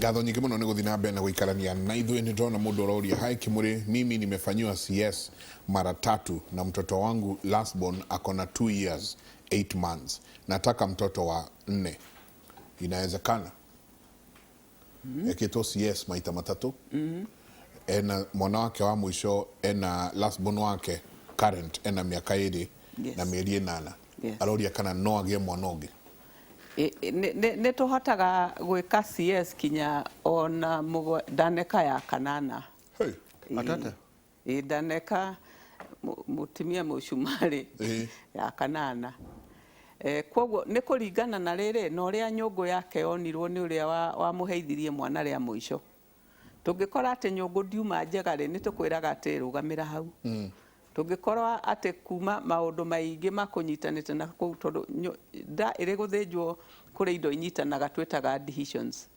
Ngatho nyingĩ mũno nĩ gũthiĩ na mbere na gũikarania na ithuĩ. Nĩ ndĩrona mũndũ ũroria hai Kimũrĩ, mimi nimefanyiwa CS mara 3 na mtoto wangu last born akona 2 years 8 months. Nataka mtoto wa 4. Inawezekana? Ekĩtwo CS maita 3. Ena mwana wake wa mwisho, ena last born wake current ena miaka 2 na mĩeri 8. Aroria kana no agĩe mwana ũngĩ. Nĩ tũhotaga gwĩka CS kinya ona ndaneka ya kanana. Atata? Ndaneka mũtumia mũcumarĩ ya kanana. Kwoguo nĩ kũringana na rĩrĩ na ũrĩa nyũngũ yake yonirwo nĩ ũrĩa wamũheithirie mwana rĩa mũico. Tũngĩkora atĩ nyũngũ ndiuma njega rĩ, nĩ tũkwĩraga atĩ rũgamĩra hau. Tũngĩkorwo atĩ kuma maũndũ maingĩ makũnyitanĩte na kũu, tondũ nda ĩrĩ gũthĩnjwo kũrĩ indo inyitanaga twĩtaga adhesions.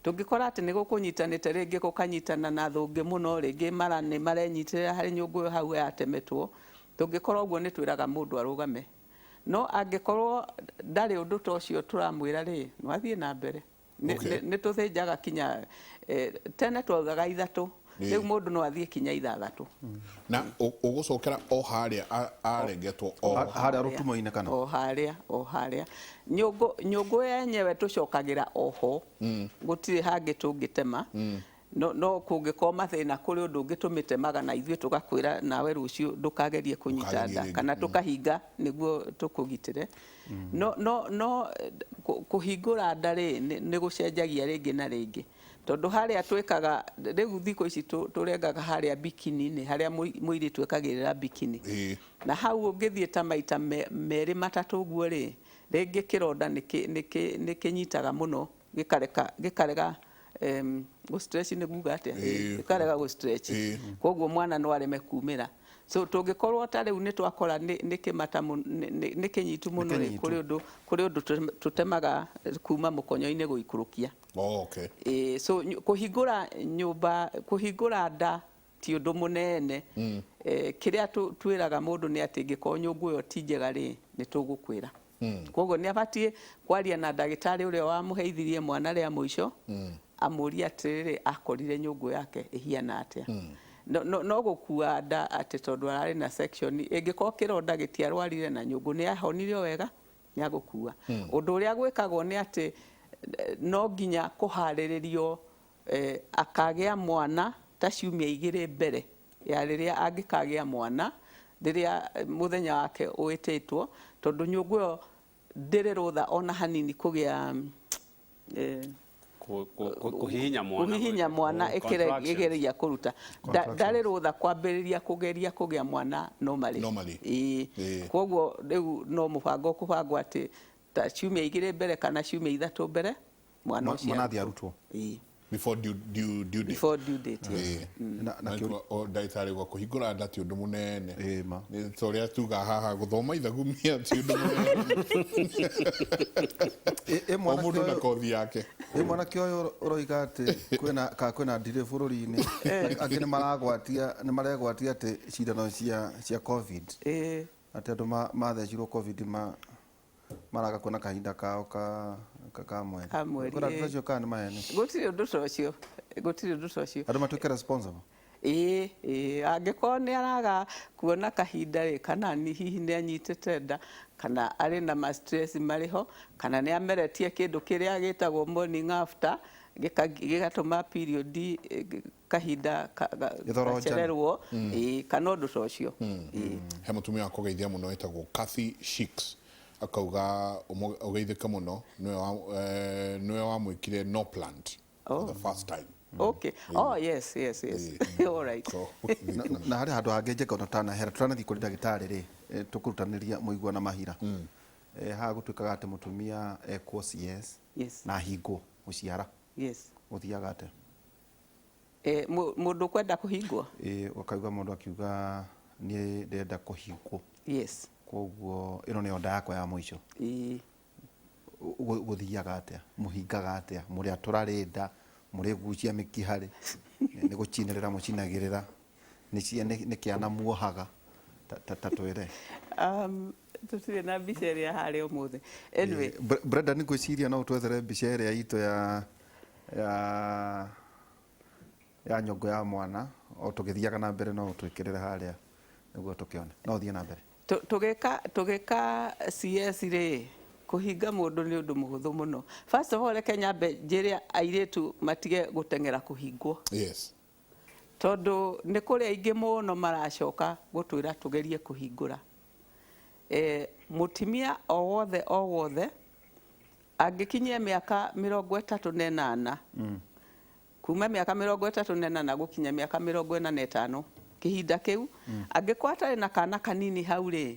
Tũngĩkora atĩ nĩ gũkũnyitanĩte rĩngĩ gũkanyitana na thũngĩ mũno, rĩngĩ mara nĩ marenyitĩrĩra harĩ nyũngũ hau yatemetwo, tũngĩkorwo ũguo nĩ twĩraga mũndũ arũgame. No angĩkorwo ndarĩ ũndũ ta ũcio tũramwĩra rĩ, no athiĩ na mbere. Nĩ tũthĩnjaga kinya tene twaugaga 3, rĩu mũndũ no athiĩ kinya 6. Na ũgũcokera o harĩa arengetwo o harĩa rũtumo-inĩ kana o harĩa nyũngũ yenyewe tũcokagĩra oho, gũtirĩ hangĩ tũngĩtema. No kũngĩkorwo mathĩna kũrĩ ũndũ ũngĩ tũmĩtemaga na ithuĩ tũgakwĩra nawe rũciũ ndũkagerie kũnyita nda kana tũkahinga nĩguo tũkũgitĩre. No kũhingũra nda rĩ nĩ gũcenjagia rĩngĩ na rĩngĩ, tondũ harĩa twĩkaga rĩu thikũ ici tũrengaga harĩa bikini-inĩ harĩa mũirĩ twĩkagĩrĩra bikini. Na hau ũngĩthiĩ ta maita 2 3 ũguo rĩ, rĩngĩ kĩronda nĩ kĩnyitaga mũno gĩkarega gũ-stretch nĩ kuuga atĩa, gĩkarega gũ-stretch, kwoguo mwana no areme kumĩra. So tũngĩkorwo ta rĩu nĩ twakora nĩ kĩmata nĩ kĩnyitu mũno kũrĩ ũndũ tũtemaga kuma mũkonyo-inĩ gũikũrũkia. So kũhingũra nyũmba, kũhingũra nda ti ũndũ mũnene. Kĩrĩa twĩraga mũndũ nĩ atĩ ngĩkorwo nyũngũ ĩyo ti njega rĩ, nĩ tũgũkwĩra. Kwoguo nĩ abatiĩ kwaria na ndagĩtarĩ ũrĩa wamũheithirie mwana rĩa mũico, amũrie atĩrĩrĩ akorire nyũngũ yake ĩhiana atĩa. No gũkua nda atĩ tondũ ararĩ na section, ĩngĩkorwo kĩronda gĩtiarwarire na nyũngũ nĩ yahonire wega, nĩ agũkua. Ũndũ ũrĩa gwĩkagwo nĩ atĩ no nginya kũharĩrĩrio akagĩa mwana ta ciumia 2 mbere ya rĩrĩa angĩkagĩa mwana, rĩrĩa mũthenya wake ũĩtĩtwo, tondũ nyũngũ ĩyo ndĩrĩ rũtha ona hanini kũgĩa kũhihinya mwana ĩkĩgeria kũruta. Ndarĩ rũtha kwambĩrĩria kũgĩa mwana normally. Kwoguo rĩu no mũbango kũbangwo atĩ ta ciumia 2 mbere kana ciumia 3 mbere mwana ũcio athiĩ arutwo before due date. Before due date, yes. Na ndagĩtarĩ gwa kũhingũra nda ti ũndũ mũnene. Nĩ tũrĩa tuga haha gũthoma ithagumia ti ũndũ mũnene. Mũndũ na kothi yake. Mwanake ũyũ ũroiga atĩ kwĩna ndirĩ bũrũri-inĩ, angĩ nĩ maregwatia atĩ cindano cia COVID, atĩ andũ mathecirwo COVID maraga kuona kahinda kao ka mweri. Gũtirĩ ũndũ ta ũcio. Andũ matuĩke responsible. Angĩkorwo nĩ araga kuona kahinda rĩ, kana hihi nĩ anyitĩte nda, kana arĩ na ma-stress marĩho, kana nĩ ameretie kĩndũ kĩrĩa gĩtagwo morning after, gĩgatũma period kahinda gacererwo, kana ũndũ ta ũcio. He mũtumia wa kũgeithia mũno wĩtagwo Kathy Shicks, akauga ũgeithĩke mũno, nĩwe wamwĩkire no plant for the first time. Okay. Oh yes. All right. Na harĩ handũ hangĩ njeka ũtanahera tũranathiĩ kũrĩ ndagĩtarĩ rĩ, tũkũrutanĩria mũigua na mahira. Haha gũtuĩkaga atĩ mũtumia ekwo CS na hingwo gũciara. Gũthiaga atĩ mũndũ kwenda kũhingwo, ũkauga mũndũ akiuga niĩ ndenda kũhingwo. Kwoguo ĩno nĩyo nda yakwa ya mũico. Gũthiaga atĩa, mũhingaga atĩa, mũrĩa tũrarĩ mũrĩ gucia mĩkiharĩ, nĩ gũcinĩrĩra mũcinagĩrĩra, nĩ kĩana muohaga ta twĩre. Tũtirĩ na mbica ĩrĩa harĩ ũmũthĩ. Anyway, Brenda nĩ gwĩciria no twethere mbica ĩrĩa itũ ya nyongo ya mwana o tũgĩthiaga na mbere no twĩkĩrĩre harĩa nĩguo tũkĩone no thiĩ na mbere tũgĩka CS rĩ kũhinga mũndũ nĩ ũndũ mũhũthũ mũno. First of all reke nyambe njĩre airĩtu matige gũteng'era kũhingwo. Yes. Tondũ nĩ kũrĩ aingĩ mũno maracoka gũtwĩra tũgerie kũhingũra. Mũtumia o wothe angĩkinyia mĩaka 38 kuma mĩaka 38 gũkinya mĩaka 45 kĩhinda kĩu angĩkorwo atarĩ na kana kanini hau rĩ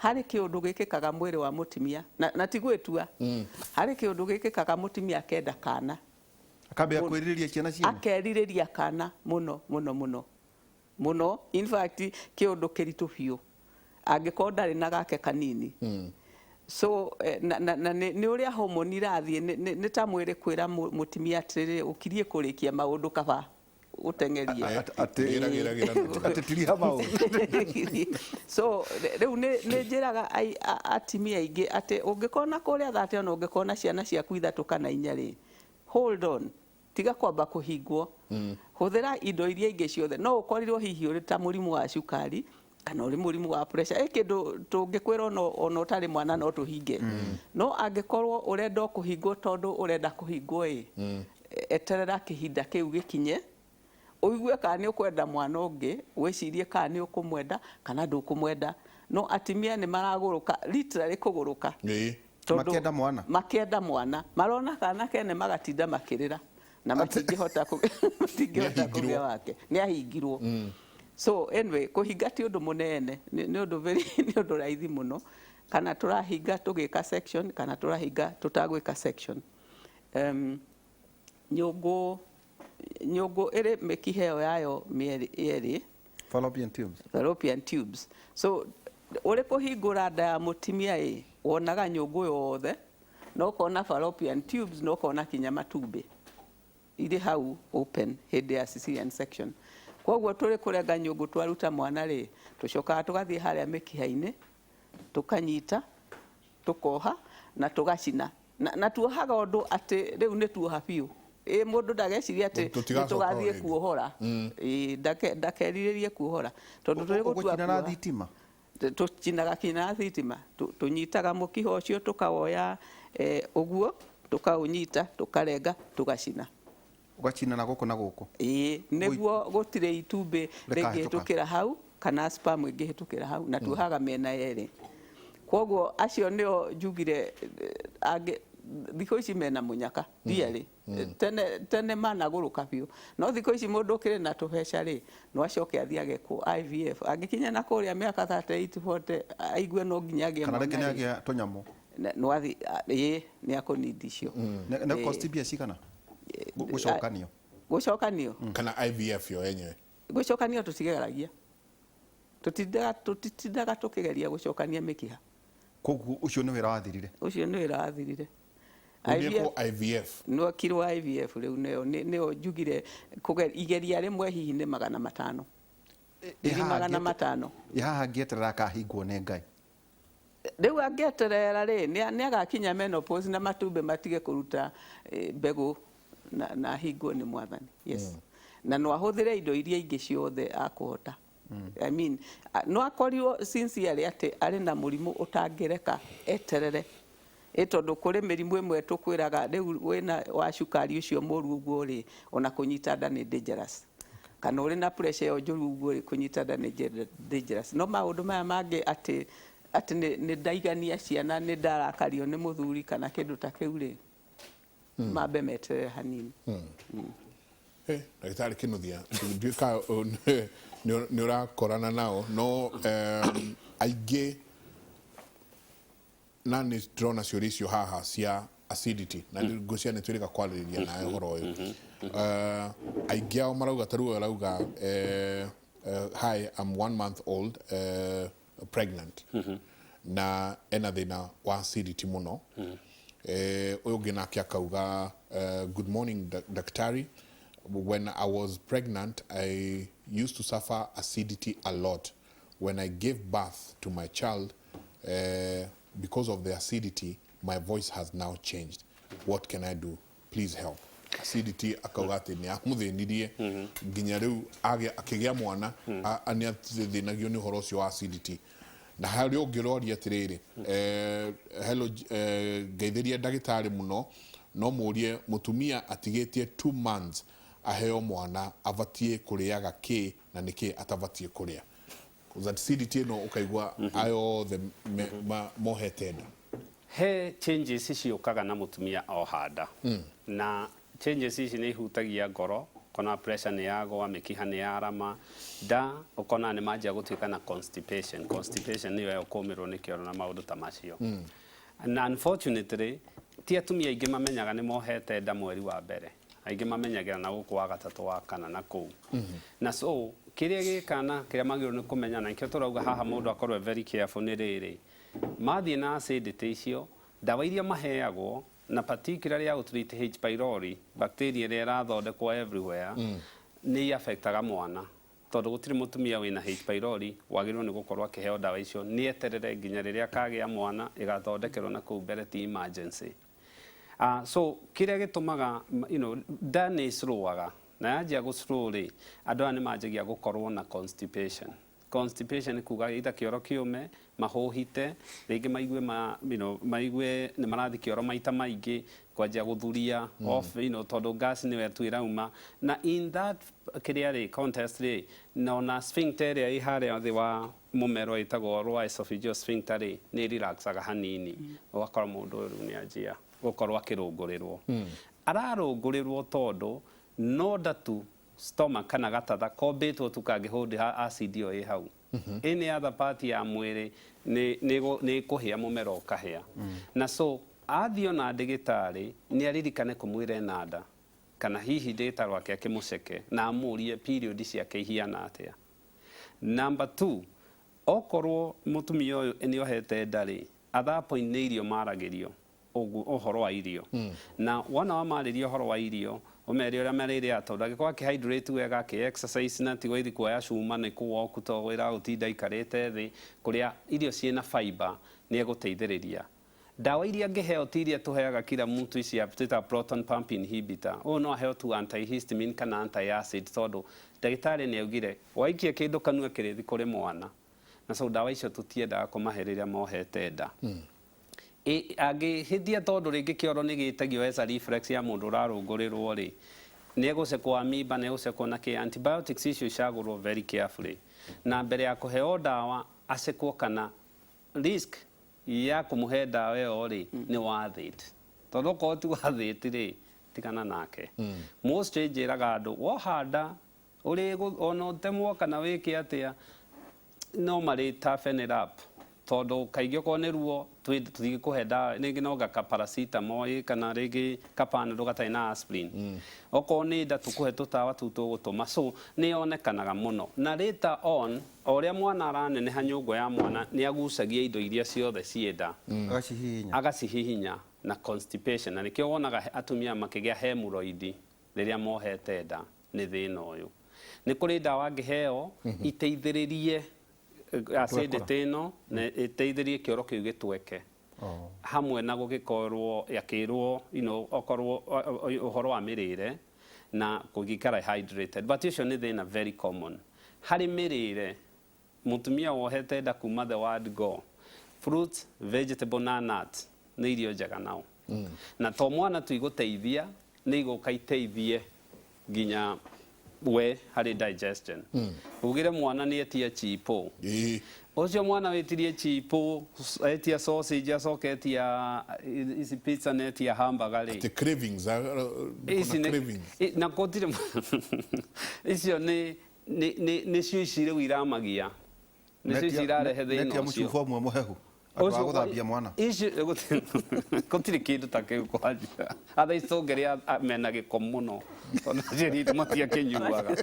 harĩ kĩũndũ gĩkĩkaga mwĩrĩ wa mũtumia na ti gwĩtua harĩ kĩũndũ gĩkĩkaga mũtumia akenda kana akambia kwĩrirĩria ciana ciene akerirĩria kana mũno in fact kĩũndũ kĩritũ biũ angĩkorwo ndarĩ na gake kanini. So nĩ ũrĩa homoni irathiĩ nĩ ta mwĩrĩ kwĩra mũtumia atĩrĩrĩ ũkirie kũrĩkia maũndũ kaba ũteng'erie atĩ tiriha maũndũ. So rĩu nĩ njĩraga atumia aingĩ atĩ ũngĩkorwo na kũrĩa thate ona ũngĩkorwo na ciana ciaku 3 kana 4 rĩ hold on tiga kwamba kũhingwo. Hũthĩra indo iria ingĩ ciothe no ũkorirwo hihi ũrĩ ta mũrimũ wa cukari kana ũrĩ mũrimũ wa pressure kĩndũ tũngĩkwĩra ona ũtarĩ mwana no tũhinge. No angĩkorwo ũrenda kũhingwo tondũ ũrenda kũhingwo eterera kĩhinda kĩu gĩkinye ũigue kana nĩ ũkwenda mwana ũngĩ wĩcirie kana nĩ ũkũmwenda kana ndũkũmwenda. No atumia nĩ maragũrũka literally kũgũrũka makĩenda mwana marona kana kene magatinda makĩrĩra na matingĩhota kũgĩa wake nĩ ahingirwo. So anyway kũhinga ti ũndũ mũnene nĩ ũndũ raithi mũno kana tũrahinga tũgĩka section kana tũrahinga tũtagwĩka section. Nyũngũ ĩrĩ mĩkiha ĩyo yayo mĩerĩ fallopian tubes. So ũrĩ kũhingũra nda ya mũtumia wonaga nyũngũ yothe no kona fallopian tubes no kona kinya matumbĩ irĩ hau open hĩndĩ ya cesarean section. Koguo tũrĩ kũrenga nyũngũ twaruta mwana rĩ tũcokaga tũgathiĩ harĩa mĩkiha-inĩ tũkanyita tũkoha na tũgacina na tuohaga ũndũ atĩ rĩu nĩ tuoha biũ. Mũndũ ndageciria atĩ tũgathiĩ kuohora ndakerirĩrie kuohora tondũ tũrĩ gũtua na thitima tũcinaga kinya thitima tũnyitaga mũkiha ũcio tũkawoya ũguo tũkaũnyita tũkarenga tũgacina ugacina na gũkũ na gũkũ nĩguo gũtirĩ itumbĩ rĩngĩhĩtũkĩra hau kana sperm ĩngĩhĩtũkĩra hau na tuohaga mĩena yerĩ. Koguo acio nĩo njugire thikũ ici mena mũnyaka ndiarĩ tene managũrũka biũ no thikũ ici mũndũ ũkĩrĩ na tũbeca rĩ no acoke athiĩ agekwo IVF angĩkinya na kũrĩa mĩaka 38 40 aigue no nginya agĩe kana rĩngĩ nĩagĩa tũnyamũ no athiĩ nĩ akũnindi icio na cost bia cigana gũcokanio kana IVF yo yenyewe gũcokanio tũtigeragia tũtitindaga tũkĩgeria gũcokania mĩkiha. Koguo ũcio nĩ wĩra wathirire IVF no kirwo IVF rĩu nĩyo njugire igeria rĩmwe hihi nĩ 500 500 haha ngĩeterera akahingwo nĩ Ngai rĩu angĩeterera rĩ nĩ agakinya menopause na matumbĩ matige kũruta mbegũ na hingwo nĩ Mwathani. Yes. Na no ahũthĩre indo iria ingĩ ciothe akũhota. I mean no akorirwo sincerely atĩ arĩ na mũrimũ ũtangĩreka eterere tondũ kũrĩ mĩrimũ ĩmwe tũkwĩraga rĩu wĩna wa cukari ũcio mũru ũguo rĩ ona kũnyita nda nĩ dangerous kana ũrĩ na pressure yo njũru ũguo rĩ kũnyita nda nĩ dangerous. No maũndũ maya mangĩ atĩ nĩ ndaigania ciana nĩ ndarakario nĩ mũthuri kana kĩndũ ta kĩu rĩ mambe meterere hanini. Ndagĩtarĩ Kĩnuthia nduĩka nĩ ũrakorana nao no aingĩ na nĩ ndĩrona ciũria icio haha cia acidity na ngũcia nĩ twĩrĩga kwarĩrĩria nawe ũhoro ũyũ aingĩ ao marauga ta rĩu arauga hi I'm 1 month old pregnant na ena thĩna wa acidity mũno. Ũyũ ũngĩ nake akauga good morning daktari, when I was pregnant I used to suffer acidity a lot. When I gave birth to my child because of the acidity my voice has now changed. What can I do? Please help. acidity akauga ati ni amuthinirie nginya riu akigĩa mwana ani athinagio ni horo cio wa acidity na hari ungiroria atiriri hello ngeithirie ndagitari muno no murie mutumia atigitie 2 months aheo mwana abatie kuriaga ki na niki atabatie kuria acidity no ukaigua ayo the mohete nda he changes ciukaga na mutumia o handa na changes ici ni ihutagia ngoro kona pressure ni yagwa mikiha ni yarama da ukona ni manjia gutuika na constipation ni yo kumirwo ni kioro na maundu ta macio na unfortunately ti atumia ingi mamenyaga ni mohete nda mweri wa mbere aingi mamenyagira na guku wa gatatu wa kana na kuu na so kiria gikana kiria magiro ni kumenya na nkio turauga haha mundu akorwe very careful ni riri mathie na acidity icio dawa iria maheagwo na particularly ya treat H pylori bacteria iria irathondekwo everywhere ni affectaga mwana tondu gutiri mutumia wina H pylori wagirwo ni gukorwo akiheo dawa icio ni eterere nginya riria kagia mwana igathondekerwo na kuu mbere ti emergency so kiria gitumaga dani slowaga na yanjia gu slowly andu ani manjagia gukorwo na constipation kuga ita kioro kiume mahuhite ringi maigue ni marathi kioro maita maingi kwanjia guthuria off tondu gas ni wetu irauma na in that kiria contest na sphincter ya ihare thi wa mumero itagwo rwa esophageal sphincter ni relaxaga hanini ugakora mundu uyu ni anjia gukorwo akirungurirwo ararungurirwo tondu no datu stomach kana gatatha kombitwo tukangihudi acid yo hau any other part ya mwiri ni kuhia mumero ukahia na so athio na ndigitari ni aririkane kumwire nada kana hihi data rwake akimuceke na amurie period ciake ihiana atia number 2 okorwo mutumia uyu ni ohete ndari atha point ni irio maragirio uhoro wa irio na wana wa maririo uhoro wa irio umeri uria marire ato ndagikwa ki hydrate wega ki exercise na tigo ithi kuoya cuma ni kuwa kuto wira utinda ikarite thi kuria irio ciena fiber ni eguteithiriria dawa iria ngeheo tiria tuheaga kila mtu ici ya proton pump inhibitor no aheo tu antihistamine kana antiacid tondu ndagitari ni augire waikie kindu kanua kirithi kuri mwana na so dawa icio tutiendaga kumaheriria mohete nda agihithia tondu ringi kioro ni gitagio as a reflex ya mundu rarungurirwo ri ni egucekwo amoeba ni egucekwo na ki antibiotics icio icagurwo very carefully na mbere ya kuheo dawa acekwo kana risk ya kumuhe dawa yo ri ni worth it tondu ko ti worth it ri tikana nake most njiraga andu wohanda uri ono temwo kana wiki atia no mari toughen it up tondu kaingĩ ko nĩ ruo tuthige kuhe dawa rĩngĩ no gaka paracetamol kana rĩngĩ kapanadol gatarĩ na aspirin okorwo nĩ nda tukuhe tũtawa tũu tũgũtũma so nĩ yonekanaga mũno na later on o ũrĩa mwana araneneha nyũngũ ya mwana nĩ agucagia indo iria ciothe ciĩ agacihihinya na constipation na nĩkĩo wonaga atumia makĩgĩa hemorrhoid rĩrĩa mohete nda nĩ thĩna ũyũ nĩ kũrĩ dawa angĩheo iteithĩrĩrie acidity ino na iteithirie kioro kiu gitweke hamwe na gugikorwo yakirwo okorwo uhoro wa mirire na kugikara hydrated but icio ni thina very common hari mirire mutumia wohete nda kuma the word go fruits vegetable na nuts ni irio njega nao na to mwana tuiguteithia ni igukaiteithie ginya we hari digestion ugire mwana ni etia chipo ucio mwana wetirie chipo etia sausage asoketia isi pizza netia hamburger the cravings cravings na kotire icio ni cio icire wiramagia ni cio irarehe thina ucio mwe muhehu guthambia mwana icio kotire kindu ta kiu kwanja atha icongeria mena giko muno ona jeri matia kinyuaga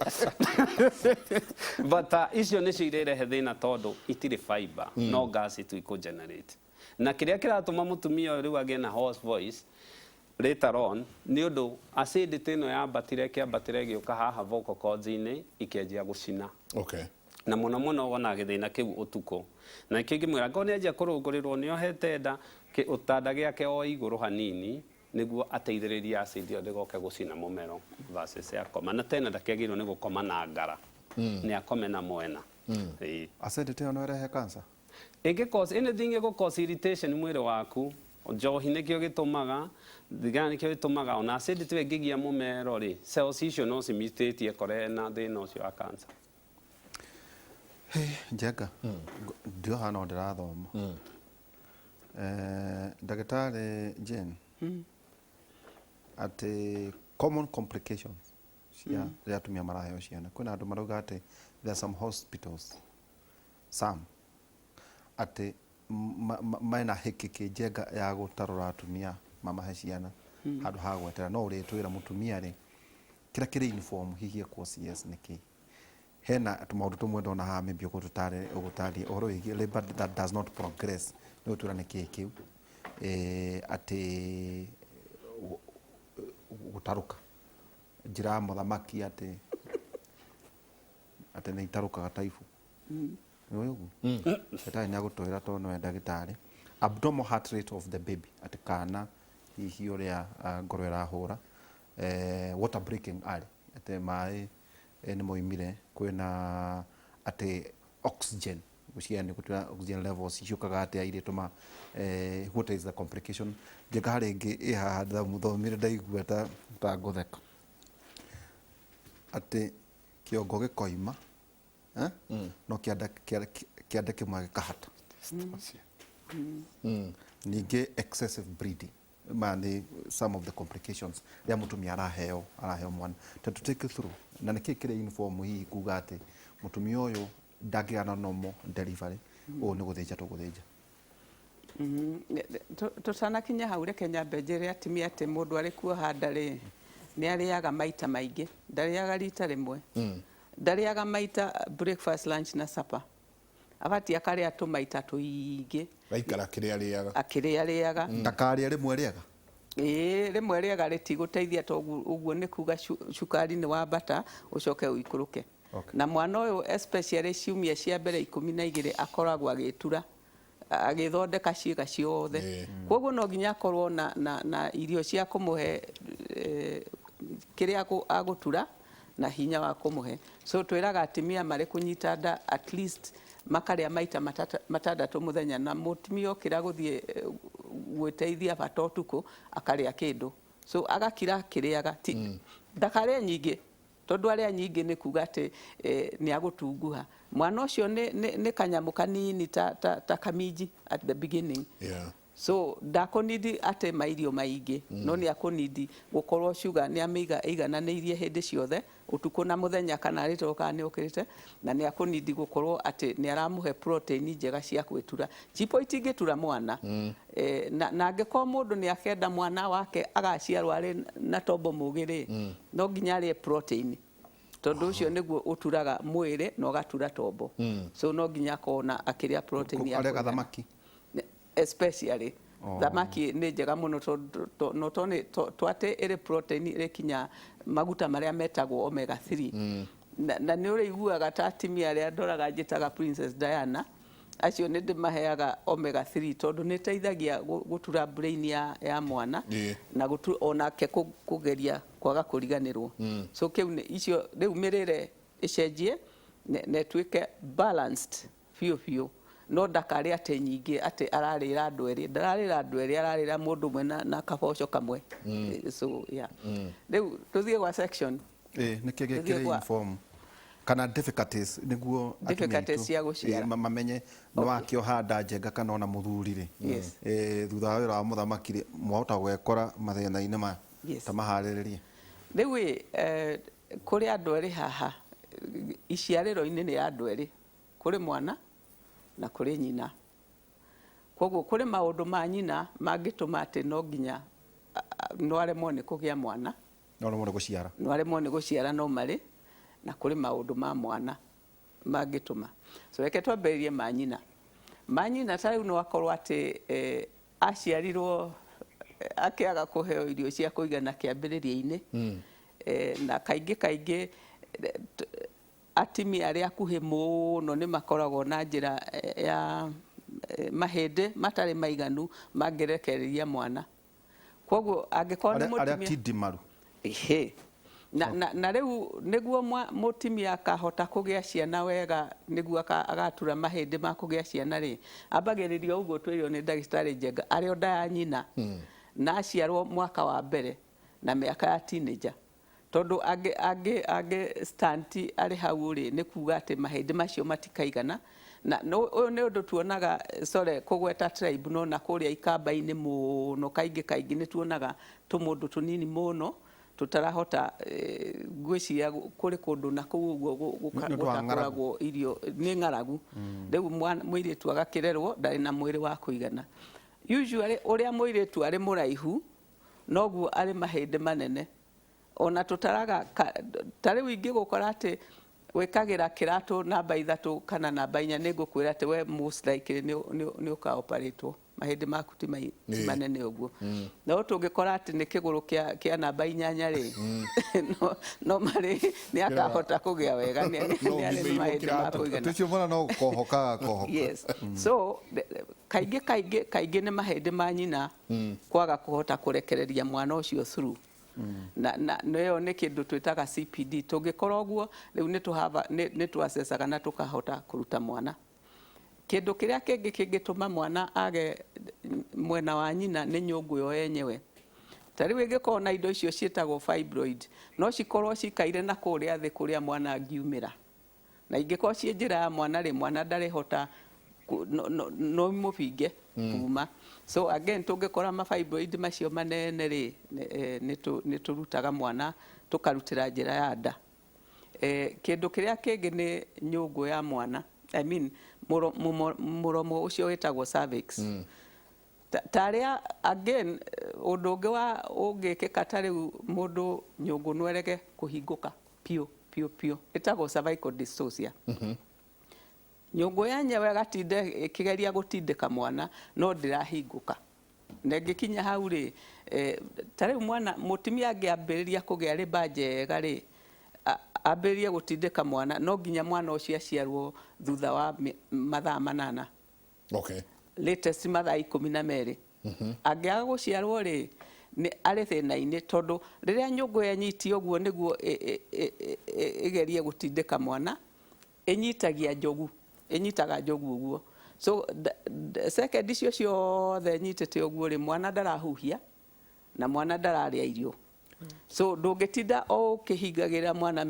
but icio ni cio irerehe thina tondu itire fiber no gas itu iko generate na kiria kiratuma mutumia riu age na hoarse voice later on ni undu acidity no ya batire giuka haha vocal cords ini ikianjia gucina na muno wona githina kiu utuko na kingi mwira ngo ni anjia kurungurirwo ni ohete nda utanda giake o iguru hanini niguo ateithĩrĩrie acid ĩyo ndĩgoke gũcina mũmero versus yakoma na tena ndakĩagĩrĩirwo nĩ gũkoma na ngara nĩ akome na mwena. Acid ĩyo no ĩrehe cancer? Ĩngĩ cause anything ĩgũ cause irritation mwĩrĩ waku, njohi nĩkĩo gĩtũmaga, thigara nĩkĩo gĩtũmaga, ona acidity ĩngĩgia mũmero rĩ, cells icio no cimitĩtie kore na thĩna ũcio wa cancer. Njenga ndio hana ndĩrathoma ndagĩtarĩ Jane atĩ common complications cia rĩrĩa atumia maraheo ciana, kwĩna andũ marauga atĩ there are some hospitals atĩ mena hĩkĩkĩ Njenga ya gũtarũra atumia mamahe ciana handũ ha gwetera. No ũrĩtwĩra mũtumia rĩ kĩrĩa kĩrĩ uniform hihi ekwo CS nĩkĩ? Hena tũmaũndũ tũmwe ndona haha maybe ũgũtarĩria ũhoro wĩgiĩ labor that does not progress, nĩ ũtwĩra nĩkĩ kĩu atĩ gũtarũka njĩra ya mũthamaki atĩ nĩ itarũkaga taibu. Nĩ ũguo ndagĩtarĩ nĩ agũtwĩra tondũ nĩwe ndagĩtarĩ. Abnormal heart rate of the baby, atĩ kana hihi ũrĩa ngoro ĩrahũra, water breaking arĩ atĩ maĩ nĩ moimire, kwĩna atĩ oxygen gũciara gũtwĩra oxygen levels iciũkaga atĩ irĩtũma what is the complication. Njenga harĩ ĩngĩ ĩ haha ndathomire ndaigua ta ngũtheka atĩ kĩongo gĩkoima no kĩande kĩmwe gĩkahata. Ningĩ excessive bleeding nĩ some of the complications rĩrĩa mũtumia araheo mwana. To take it through, na nĩkĩ kĩrĩ uniform hihi kuga atĩ mũtumia ũyũ ndangĩgĩa na normal delivery, ũũ nĩ gũthĩnja tũgũthĩnja? Tũtanakinya hau reke nyambe njĩre atumia atĩ mũndũ arĩ kuoha nda rĩ nĩ arĩaga maita maingĩ, ndarĩaga rita rĩmwe, ndarĩaga maita breakfast, lunch na supper, abatiĩ akarĩa tũmaita tũingĩ gaikara akĩrĩa rĩaga ndakarĩa rĩmwe rĩaga. Rĩmwe rĩaga rĩtigũteithia toguo, ũguo nĩ kuga cukari nĩ wambata ũcoke ũikũrũke. Na mwana ũyũ especially ciumia cia mbere 12 akoragwo agĩtura agĩthondeka ciĩga ciothe, koguo no nginya akorwo na irio cia kũmũhe kĩrĩa agũtura na hinya wa kũmũhe. So twĩraga atumia marĩ kũnyita nda at least makarĩa maita matandatũ mũthenya, na mũtumia okĩra gũthiĩ gwĩteithia bata ũtukũ akarĩa kĩndũ, so agakira akĩrĩaga ndakarĩa nyingĩ, tondũ arĩa nyingĩ nĩ kuga atĩ nĩ agũtunguha. Mwana ũcio nĩ kanyamũ kanini ta kaminji at the beginning. So ndakonidi atĩ mairio maingĩ, no nĩ akonidi gũkorwo sugar nĩ amĩiga ĩigananĩirie hĩndĩ ciothe, ũtukũ na mũthenya kana rĩtoka nĩ okĩrĩte, na nĩ akonidi gũkorwo atĩ nĩ aramũhe protein njega cia gwĩtura. Chipo itingĩtura mwana na angĩkorwo mũndũ nĩ akenda mwana wake agaciarwo arĩ na tombo mũgĩ no nginya arĩe protein, tondũ ũcio nĩguo ũturaga mwĩrĩ na ũgatura tombo. So no nginya akona akĩrĩa protein ya thamaki especially thamaki nĩ njega mũno tondũ twatĩ ĩrĩ protein ĩrĩ kinya maguta marĩa metagwo omega 3 na nĩ ũrĩiguaga ta atumia arĩa ndoraga njĩtaga Princess Diana, acio nĩ ndĩmaheaga omega 3 tondũ nĩ teithagia gũtura brain ya mwana na onake kũgeria kwaga kũriganĩrwo. So kĩu icio rĩu mĩrĩre ĩcenjie na ĩtuĩke balanced biũ, no ndakarĩa atĩ nyingĩ atĩ ararĩra andũ erĩ, ndararĩra andũ erĩ, ararĩra mũndũ ũmwe na kaboco kamwe. So yeah, rĩu tũthiĩ gwa section nĩkĩ gĩkĩrĩ uniform kana difficulties nĩguo cia gũciara mamenye nĩ wakĩoha nda Njenga kana ona mũthuri rĩ thutha wa wĩra wa mũthamaki rĩ mwahota gwekora mathĩna-inĩ maya ta maharĩrĩrie. Rĩu kũrĩ andũ erĩ haha, iciarĩro-inĩ nĩ andũ erĩ, kũrĩ mwana na kũrĩ nyina. Koguo kũrĩ maũndũ ma nyina mangĩtũma atĩ no nginya no aremwo nĩ kũgĩa mwana, no aremwo nĩ gũciara no marĩ, na kũrĩ maũndũ ma mwana mangĩtũma. So reke twambĩrĩrie ma nyina. Ma nyina ta rĩu no akorwo atĩ aciarirwo akĩaga kũheo irio cia kũigana kĩambĩrĩria-inĩ, na kaingĩ atumia arĩa akuhĩ mũno nĩ makoragwo na njĩra ya mahĩndĩ matarĩ maiganu mangĩrekereria mwana. koguo angĩkorwo nĩ arĩa mũtumia tindimaru ehe na rĩu nĩguo mũtumia akahota kũgĩa ciana wega nĩguo agatura mahĩndĩ ma kũgĩa ciana rĩ ambagĩrĩrio ũguo twĩrĩo nĩ ndagĩtarĩ Njenga arĩ o nda ya nyina na aciarwo mwaka wa mbere na mĩaka ya teenager tondũ angĩ stanti arĩ hau rĩ nĩ kuga atĩ mahĩndĩ macio matikaigana na ũyũ nĩ ũndũ tuonaga kũgweta tribe no na kũrĩa ikamba-inĩ mũno kaingĩ nĩ tuonaga tũmũndũ tũnini mũno tutarahota gwĩciria kũrĩ kũndũ na kũu ũguo gũtakoragwo irio nĩ ng'aragu rĩu mũirĩtu agakĩrerwo ndarĩ na mwĩrĩ wa kũigana usually ũrĩa mũirĩtu arĩ mũraihu noguo arĩ mahĩndĩ manene ona tutaraga tarĩu ingĩgũkora atĩ wĩkagĩra kĩratũ namba 3 kana namba 4 nĩngũkwĩra atĩ we most likely nĩ ũkaoparetwo mahĩndĩ maku ti manene ũguo no tũngĩkora atĩ nĩ kĩgũrũ kĩa namba 8 rĩ no marĩ nĩ akahota kũgĩa wega nĩ arĩ mahĩndĩ ma kũigana tũcio mwana no kohoka yes so kaingĩ nĩ mahĩndĩ ma nyina kwaga kũhota kũrekereria mwana ũcio through na nĩyo nĩ kĩndũ twĩtaga CPD tũngĩkorwo ũguo rĩu nĩ twacecaga na tũkahota kũruta mwana kĩndũ kĩrĩa kĩngĩ kĩngĩtũma mwana age mwena wa nyina nĩ nyũngũ yo yenyewe tarĩu ĩngĩkorwo na indo icio ciĩtagwo fibroid no cikorwo cikaire na kũrĩa thĩ kũrĩa mwana angiumĩra na ingĩkorwo ciĩ njĩra ya mwana rĩ mwana ndarĩhota no mũbinge kuma so again tũngĩkora mafibroid macio manene rĩ nĩ tũrutaga mwana tũkarutĩra njĩra ya nda kĩndũ kĩrĩa kĩngĩ nĩ nyũngũ ya mwana I mean mũromo ũcio wĩtagwo cervix tarĩa again ũndũ ũngĩ wa ũngĩkĩka tarĩu mũndũ nyũngũ nwerege kũhingũka piũ ĩtagwo cervical dystocia nyũngũ yenyewe gatinde ĩkĩgeria gũtindĩka mwana no ndĩrahingũka na ĩngĩkinya hau rĩ tarĩu mwana mũtumia angĩambĩrĩria kũgĩa rĩmba njega rĩ ambĩrĩrie gũtindĩka mwana no nginya mwana ũcio aciarwo thutha wa mathaa 8 okay latest mathaa 12 angĩaga gũciarwo rĩ nĩ arĩ thĩna-inĩ tondũ rĩrĩa nyũngũ yenyitio ũguo nĩguo ĩgerie gũtindĩka mwana ĩnyitaga njogu ũguo so second icio ciothe nyitĩte ũguo rĩ mwana ndarahuhia na mwana ndararĩa irio so ndũngĩtinda o ũkĩhingagĩra mwana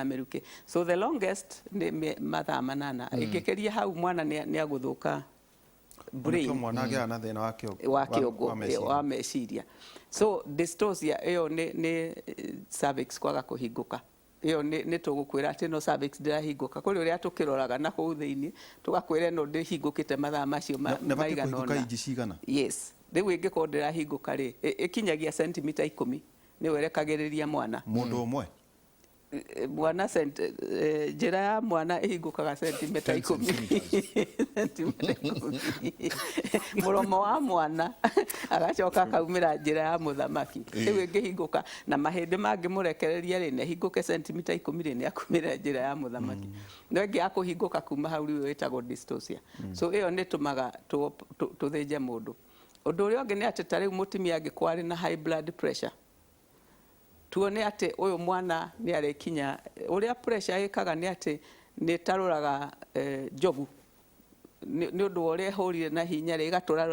mĩrukĩ so the longest nĩ mathaa 8 ĩngĩkĩria hau mwana nĩ agũthũka brain mwana agĩa na thĩna wa kĩongo wa meciria so dystocia ĩyo nĩ cervix kwaga kũhingũka iyo nĩ tũgũkwĩra atĩ no cervix ndĩrahingũka kũrĩ ũrĩa tũkĩroraga na kũu thĩinĩ tũgakwĩra no ndĩhingũkĩte mathaa macio maigana ũna yes rĩu ĩngĩkorwo ndĩrahingũka rĩ ĩkinyagia sentimita 10 nĩ werekagĩrĩria mwana mũndũ ũmwe mwana njĩra ya mwana ĩhingũkaga sentimita 10 mũromo wa mwana agacoka akaumĩra njĩra ya mũthamaki rĩu ĩngĩhingũka na mahĩndĩ mangĩ mũrekereria rĩ nĩhingũke sentimita 10 rĩ nĩ akumĩra njĩra ya mũthamaki no ĩngĩ akũhingũka kuma hau rĩu ĩtagwo dystocia so ĩyo nĩ tũmaga tũthĩnje mũndũ ũndũ ũrĩa ũngĩ nĩ atĩ tarĩu mũtumia angĩkorwo arĩ na high blood pressure tuone atĩ ũyũ mwana nĩ arĩkinya ũrĩa pressure ĩkaga nĩ atĩ nĩ tarũraga njogu nĩ ũndũ ũrĩa hũrire na hinya rĩ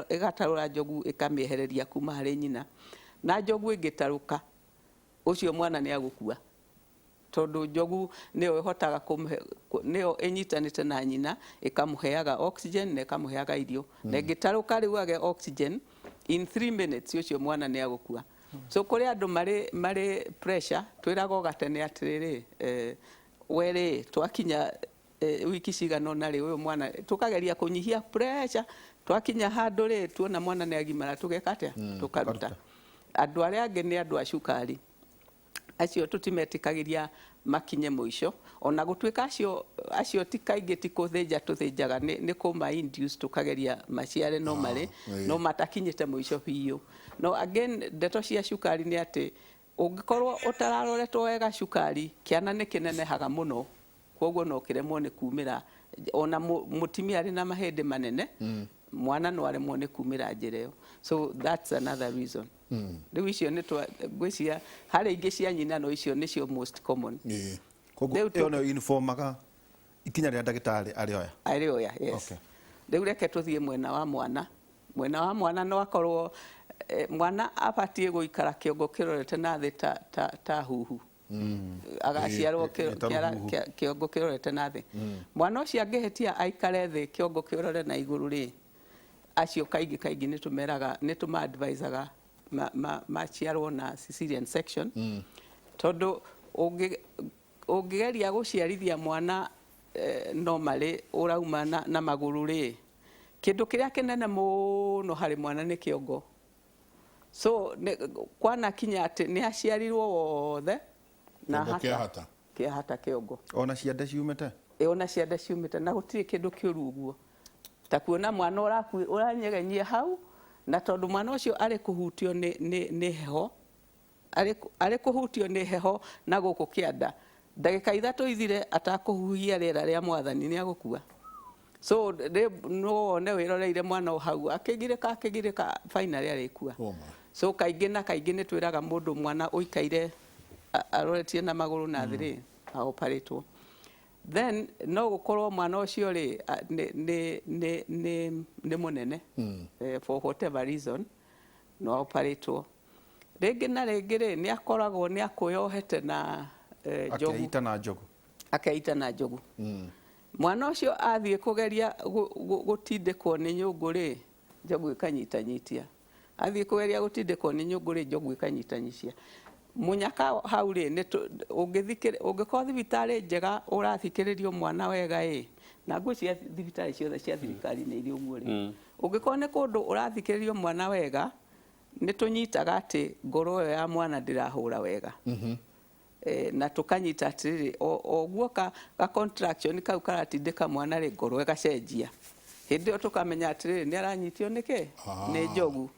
ĩgatarũra njogu ĩkamĩehereria kuma harĩ nyina na njogu ĩngĩtarũka ũcio mwana nĩ agũkua tondũ njogu nĩyo ĩhotaga nĩyo ĩnyitanĩte na nyina ĩkamũheaga oxygen na ĩkamũheaga irio na ĩngĩtarũka rĩu age oxygen in 3 minutes ũcio mwana nĩ agũkua so kũrĩ andũ marĩ pressure twĩraga gatene atĩrĩrĩ werĩ twakinya wiki cigana ũna rĩ ũyũ mwana tũkageria kũnyihia pressure twakinya handũ rĩ tuona mwana nĩ agimara tũgeka atĩa tũkaruta andũ arĩa angĩ nĩ andũ a cukari acio tũtimetikagĩria makinye mũico ona gũtuĩka acio ti kaingĩ ti kũthĩnja tũthĩnjaga nĩ kũma induce tũkageria maciare no marĩ no matakinyĩte mũico biũ no again ndeto cia cukari nĩ atĩ ũngĩkorwo ũtararoretwo wega cukari kĩana nĩ kĩnenehaga mũno kwoguo no kĩremwo nĩ kumĩra ona mũtumia arĩ na mahĩndĩ manene mwana no aremwo nĩ kumĩra njĩra ĩyo. So that's another reason. Rĩu icio nĩ ngwĩcia harĩ ingĩ cia nyinano icio nĩcio most common. Koguo ĩyo nĩyo informaga ikinya rĩa ndagĩtarĩ arĩ oya. Yes. Rĩu reke tũthiĩ mwena wa mwana no akorwo mwana abatie gũikara kĩongo kĩrorete na thĩ ta huhu. Agaciarwo kĩongo kĩrorete na thĩ. Mwana ũcio angĩhĩtia aikare thĩ kĩongo kĩrore na igũrũ rĩ, acio kaingĩ nĩ tũma-advisaga maciarwo na cesarean section. Tondũ ũngĩgeria gũciarithia mwana normally ũrauma na magũrũ rĩ, kĩndũ kĩrĩa kĩnene mũno harĩ mwana nĩ kĩongo. So kwanakinya atĩ nĩ aciarirwo wothe na kĩahata kĩongo. Ona ciande ciumĩte? Ona ciande ciumĩte na gũtirĩ kĩndũ kĩũru ũguo. Ta kuona mwana ũranyegenyia hau, na tondũ mwana ũcio arĩ kũhutio nĩ heho, arĩ kũhutio nĩ heho na gũkũ kĩanda, ndagĩka ithatũ ithire atakũhuhia rĩera rĩa Mwathani nĩ agũkua. So no wone wĩroreire mwana o hau akĩgirĩka finally arĩkua. So kaingĩ na kaingĩ nĩ twĩraga mũndũ mwana ũikaire aroretie na magũrũ na thĩ rĩ, aoparetwo. Then no gũkorwo mwana ũcio rĩ nĩ mũnene for whatever reason no aoparetwo. Rĩngĩ na rĩngĩ rĩ nĩ akoragwo nĩ akũyohete na akeita na njogu. Mwana ũcio athiĩ kũgeria gũtindĩkwo nĩ nyũngũ rĩ, njogu ĩkanyitanyitia. Athiĩ kũgeria gũtindĩkwo nĩ nyũngũ rĩ, njogu ĩkanyitanyitia. Mũnyaka hau rĩ, ũngĩkorwo thibitarĩ njega ũrathikĩrĩrio mwana wega ĩ, na ngwĩciria thibitarĩ ciothe cia thirikari nĩ irĩ ũguo rĩ, ũngĩkorwo nĩ kũndũ ũrathikĩrĩrio mwana wega, nĩ tũnyitaga atĩ ngoro ĩyo ya mwana ndĩrahũra wega. Na tũkanyita atĩrĩrĩ, o guo ka contraction kau karatindĩka mwana rĩ, ngoro ĩgacenjia. Hĩndĩ ĩyo tũkamenya atĩrĩrĩ nĩ aranyitio nĩkĩ? Nĩ njogu.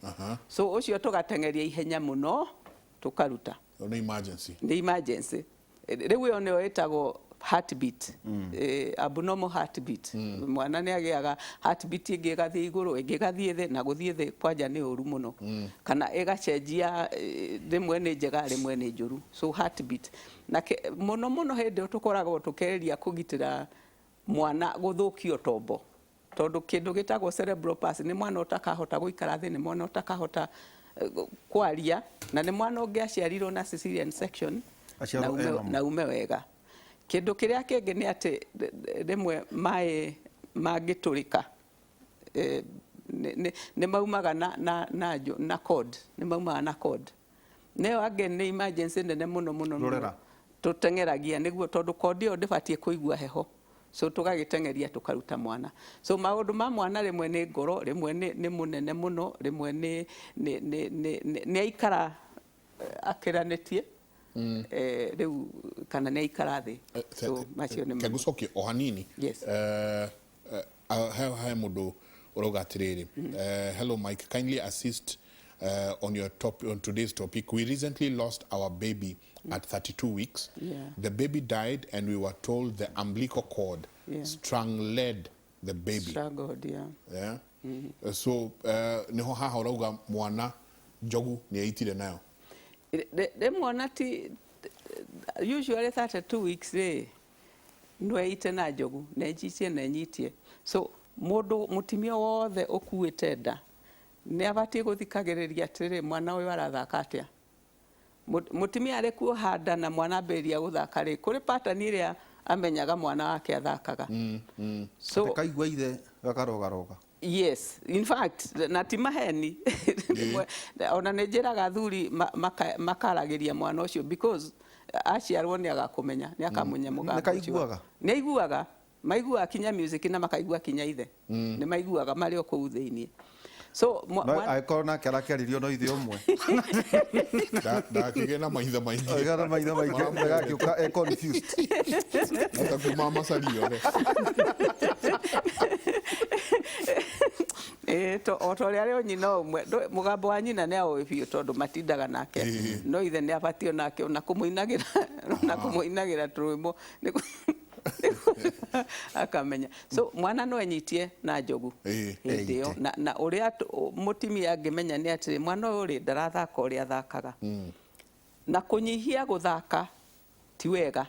So ũcio tũgateng'eria ihenya mũno tũkaruta. Nĩ emergency. Nĩ emergency. Rĩu ĩyo nĩyo ĩtagwo heartbeat, abnormal heartbeat. Mwana nĩ agĩaga heartbeat ĩngĩ ĩgathiĩ igũrũ, ĩngĩ ĩgathiĩ thĩ, na gũthiĩ thĩ kwanja nĩ ũru mũno. Kana ĩgacenjia, rĩmwe nĩ njega rĩmwe nĩ njũru. So heartbeat. Na mũno mũno hĩndĩ ĩyo tũkoragwo tũkereria kũgitĩra mwana gũthũkio tombo. Tondũ kĩndũ gĩtagwo cerebral palsy nĩ mwana ũtakahota gũikara thĩ, nĩ mwana ũtakahota kwaria, na nĩ mwana ũngĩaciarirwo na cesarean section na ume wega. Kĩndũ kĩrĩa kĩngĩ nĩ atĩ rĩmwe maĩ mangĩtũrĩka nĩ maumaga na cord, nĩ maumaga na cord. Nĩyo again nĩ emergency nene mũno mũno tũteng'eragia nĩguo, tondũ cord ĩyo ndĩbatiĩ kũigua heho. So tũgagĩteng'eria tũkaruta mwana. So maũndũ ma mwana rĩmwe nĩ ngoro, rĩmwe nĩ mũnene mũno, rĩmwe nĩ aikara akĩranĩtie, rĩu kana nĩ aikara thĩ. So macio nĩ ke gũcokia o hanini. Yes. He mũndũ ũrauga atĩrĩrĩ, hello Mike, kindly assist on today's topic. We recently lost our baby at 32 weeks. The baby died and we were told the umbilical cord strangled the baby. Strangled, So niho haha urauga mwana njogu ni aitire nayo. The mwana ti usually 32 weeks no aite na njogu na nyitie. So mutimia wothe ukuĩte nda nĩ abatie gũthikagĩrĩria atĩrĩ mwana ũyũ arathaka atĩa. Mutimia arĩ kuo handa na mwana ambĩrĩria gũthaka rĩ, kũrĩ pattern ĩrĩa amenyaga mwana wake athakaga. So kaigua ithe gakarogaroga. Yes, in fact na ti maheni. Ona nĩ njĩraga athuri makaragĩria mwana ũcio because aciarwo nĩ agakũmenya, nĩ akamunya mũgambo ũcio. Nĩ aiguaga, maiguaga kinya music na makaigua kinya ithe. Nĩ maiguaga marĩ o kũu thĩinĩ. So akorwo nake arakĩaririo no ithe ũmwe ndakĩgĩa na maitho maingĩ ndagagĩũka confused atakuma macario o ta ũrĩa arĩ o nyina ũmwe mũgambo wa nyina nĩ aũĩ biũ tondũ matindaga nake, no ithe nĩ abatio nake ona kũmũinagĩra tũrũĩmo akamenya. So mwana no enyitie na njogu hĩndĩ ĩyo na ũrĩa mũtumia angĩmenya nĩ atĩ mwana ũyũ rĩ ndarathaka ũrĩa athakaga na kũnyihia gũthaka ti wega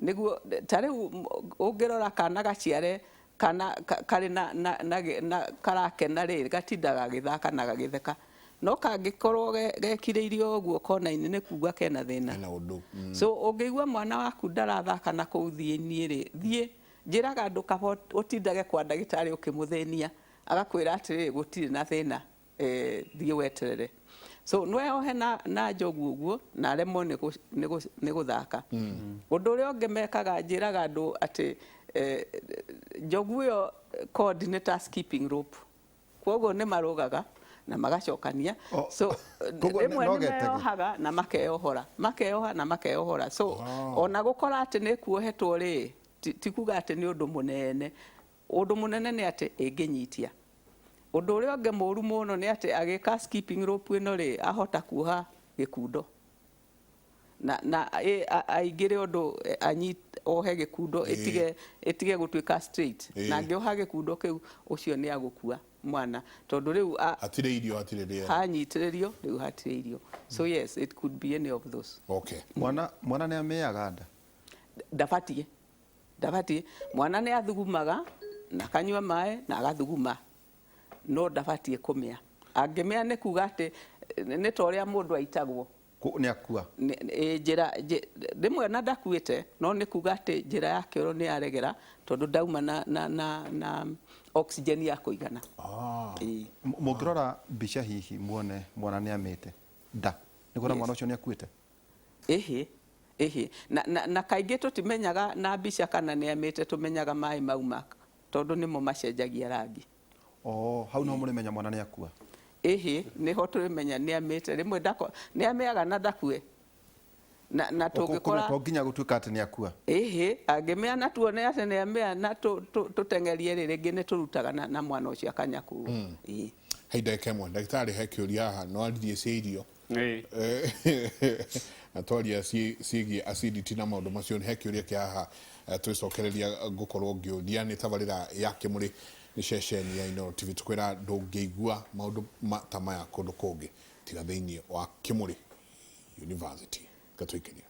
nĩguo ta rĩu ũngĩrora kana gaciare kana karĩ na karakena rĩ gatindaga gĩthaka na gagĩtheka no kangĩkorwo gekirĩirio ũguo kona-inĩ nĩ kuga kena thĩna. So ũngĩigua mwana waku ndarathaka na kũu thĩinĩ rĩ thiĩ njĩraga andũ kaba ũtindage kwa ndagĩtarĩ ũkĩmũthĩnia agakwĩra atĩrĩ gũtirĩ na thĩna thiĩ weterere. So no yohe na njogu ũguo na aremwo nĩ gũthaka. Ũndũ ũrĩa ũngĩ mekaga njĩraga andũ atĩ njogu ĩyo coordinator skipping rope kwoguo nĩ marũgaga na magacokania. So rĩmwe nĩ meyohaga na makeyoha na makeyohora. So ona gũkora atĩ nĩ kuohetwo rĩ ti kuga atĩ nĩ ũndũ mũnene. Ũndũ mũnene nĩ atĩ ĩngĩnyitia. Ũndũ ũrĩa ũngĩ mũru mũno nĩ atĩ agĩka skipping rope ĩno rĩ ahota kuoha gĩkundo na aingĩre ũndũ ohe gĩkundo ĩtige gũtuĩka straight na angĩoha gĩkundo kĩu ũcio nĩ agũkua mwana tondũ rĩu hatirĩ irio hatirĩ rĩera hanyitĩrĩrio rĩu hatirĩ irio. So yes, it could be any of those. Okay. Mwana nĩ amĩaga nda ndabatiĩ mwana nĩ athugumaga na kanyua maĩ na agathuguma no ndabatiĩ kũmĩa. Angĩmĩa nĩ kuga atĩ nĩ ta ũrĩa mũndũ aitagwo nĩ akua njĩra rĩmwe na ndakuĩte no nĩ kuga atĩ njĩra ya kĩoro nĩ yaregera tondũ ndauma na oxygen ya kũigana. Mũngĩrora mbica hihi muone mwana nĩ amĩte nda nĩ kuona mwana ũcio nĩ akuĩte. Na kaingĩ tũtimenyaga na mbica kana nĩ amĩte tũmenyaga maĩ mauma tondũ nĩmo macenjagia rangi. Hau no mũrĩmenya mwana nĩ akua. Nĩho tũrĩmenya nĩ amĩte rĩmwe nĩ amĩaga na ndakue na tũngĩkora to nginya gũtuĩka atĩ nĩ akua. Angĩmĩa na tuone atĩ nĩ amĩa na tũteng'erie rĩngĩ nĩ tũrutaga na mwana ũcio akanya kuo. Hei ndagĩka ĩmwe ndagĩtarĩ he kĩũria haha no aririe cia irio atwaria ciĩgiĩ acidity na maũndũ macio he kĩũria kĩa haha twĩcokereria ngũkorwo ngĩũria nĩ tabarĩra ya Kĩmũrĩ nĩ ceceni ya Inooro TV tũkwĩra ndũngĩigua maũndũ ta maya kũndũ kũngĩ tiga thĩinĩ wa Kĩmũrĩ University. Katũikĩria.